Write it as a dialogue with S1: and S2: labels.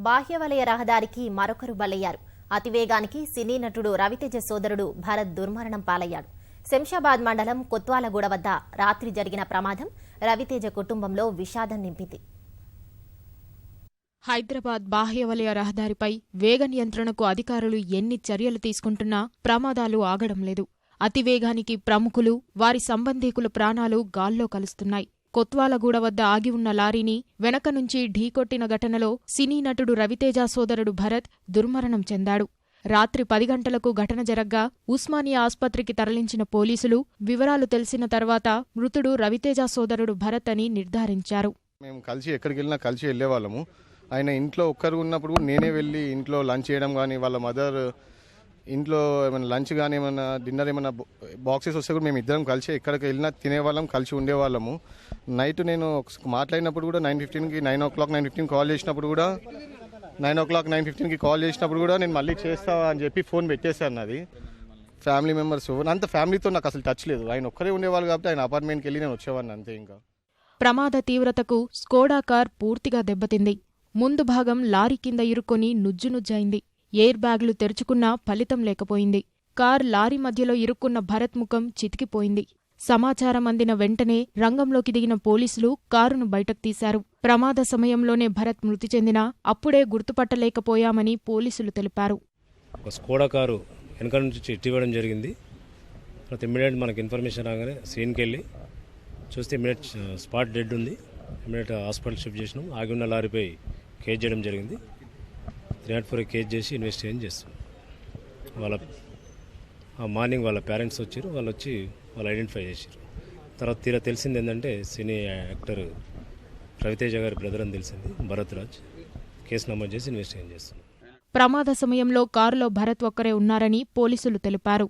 S1: బాహ్యవలయ రహదారికి మరొకరు బలయ్యారు. అతివేగానికి సినీ నటుడు రవితేజ సోదరుడు భరత్ దుర్మరణం పాలయ్యాడు. శంషాబాద్ మండలం కొత్వాలగూడ వద్ద రాత్రి జరిగిన ప్రమాదం రవితేజ కుటుంబంలో విషాదం నింపింది.
S2: హైదరాబాద్ బాహ్యవలయ రహదారిపై వేగ నియంత్రణకు అధికారులు ఎన్ని చర్యలు తీసుకుంటున్నా ప్రమాదాలు ఆగడం లేదు. అతివేగానికి ప్రముఖులు, వారి సంబంధీకుల ప్రాణాలు గాల్లో కలుస్తున్నాయి. కొత్వాలగూడ వద్ద ఆగి ఉన్న లారీని వెనక నుంచి ఢీకొట్టిన ఘటనలో సినీ నటుడు రవితేజ సోదరుడు భరత్ దుర్మరణం చెందాడు. రాత్రి 10 గంటలకు ఘటన జరగ్గా ఉస్మానియా ఆస్పత్రికి తరలించిన పోలీసులు వివరాలు తెలిసిన తర్వాత మృతుడు రవితేజ సోదరుడు భరత్ అని నిర్ధారించారు.
S3: మేము కలిసి ఎక్కడికి వెళ్ళినా కలిసి వెళ్ళేవాళ్ళము. ఆయన ఇంట్లో ఒక్కరు ఉన్నప్పుడు నేనే వెళ్ళి ఇంట్లో లంచ్ చేయడం కానీ, వాళ్ళ మదర్ ఇంట్లో ఏమైనా లంచ్ కానీ ఏమైనా డిన్నర్ ఏమైనా బాక్సెస్ వస్తే కూడా మేము ఇద్దరం కలిసి ఎక్కడికి వెళ్ళినా తినేవాళ్ళం, కలిసి ఉండేవాళ్ళము. నైట్ నేను మాట్లాడినప్పుడు కూడా 9:15కి 9:15 కాల్ చేసినప్పుడు కూడా 9:15కి కాల్ చేసినప్పుడు కూడా నేను మళ్ళీ చేస్తా అని చెప్పి ఫోన్ పెట్టేశాను. నాది ఫ్యామిలీ మెంబర్స్ అంత ఫ్యామిలీతో నాకు అసలు టచ్ లేదు. ఆయన ఒక్కరే ఉండేవాళ్ళు కాబట్టి ఆయన అపార్ట్మెంట్కి వెళ్ళి నేను వచ్చేవాడిని అంతే. ఇంకా
S2: ప్రమాద తీవ్రతకు స్కోడా కార్ పూర్తిగా దెబ్బతింది. ముందు భాగం లారీ కింద ఇరుక్కొని నుజ్జునుజ్జైంది. ఎయిర్ బ్యాగులు తెరుచుకున్నా ఫలితం లేకపోయింది. కార్ లారీ మధ్యలో ఇరుక్కున్న భరత్ ముఖం చితికిపోయింది. సమాచారం అందిన వెంటనే రంగంలోకి దిగిన పోలీసులు కారును బయటకు తీశారు. ప్రమాద సమయంలోనే భరత్ మృతి చెందినా అప్పుడే గుర్తుపట్టలేకపోయామని పోలీసులు తెలిపారు.
S4: స్కోడా కారు వెనక నుంచి చిట్టివ్వడం జరిగింది. ఇమ్మీడియట్ మనకు ఇన్ఫర్మేషన్ రాగానే సీన్కి వెళ్ళి చూస్తే ఇమ్మీడియట్ స్పాట్ డెడ్ ఉంది. ఇమ్మీడియట్ హాస్పిటల్ షిఫ్ట్ చేసినాం. ఆగి ఉన్న లారీపై కేసు చేయడం జరిగింది. 304 కేసు చేసి ఇన్వెస్టిగేషన్ చేస్తాం. వాళ్ళ మార్నింగ్ వాళ్ళ పేరెంట్స్ వచ్చారు. వాళ్ళు వచ్చి వాళ్ళు ఐడెంటిఫై చేశారు. తర్వాత తీరా తెలిసింది ఏంటంటే సినీ యాక్టర్ రవితేజ గారి బ్రదర్ అని తెలిసింది, భరత్ రాజ్. కేసు నమోదు చేసి ఇన్వెస్టిగేషన్ చేస్తున్నాం.
S2: ప్రమాద సమయంలో కారులో భరత్ ఒక్కరే ఉన్నారని పోలీసులు తెలిపారు.